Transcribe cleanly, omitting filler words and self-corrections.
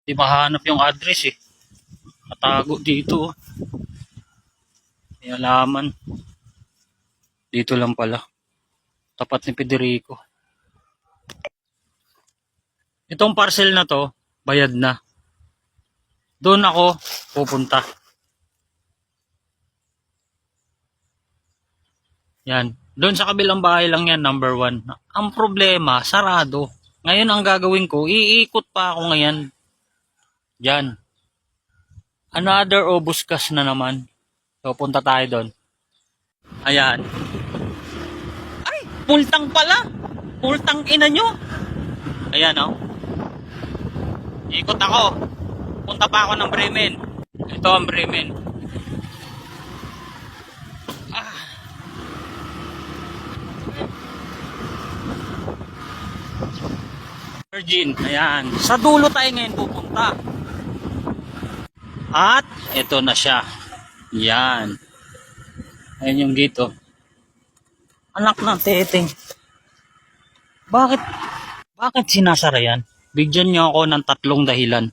Di mahanap yung address eh. Natago dito. Oh. May alaman. Dito lang pala. Tapat ni Federico. Itong parcel na to, bayad na. Doon ako pupunta. Yan. Doon sa kabilang bahay lang yan, number 1. Ang problema, sarado. Ngayon ang gagawin ko, iikot pa ako ngayon. Yan. Another obuscas na naman. So, punta tayo doon. Ayan. Ay, multang pala. Multang ina nyo. Ayan, oh. Ikot ako. Punta pa ako ng Bremen. Ito ang Bremen. Virgin, ayan. Sa dulo tayo ngayon pupunta. At ito na siya. Yan. Ayan yung dito. Anak ng teteng. Bakit sinasara yan? Bigyan niyo ako ng 3 dahilan.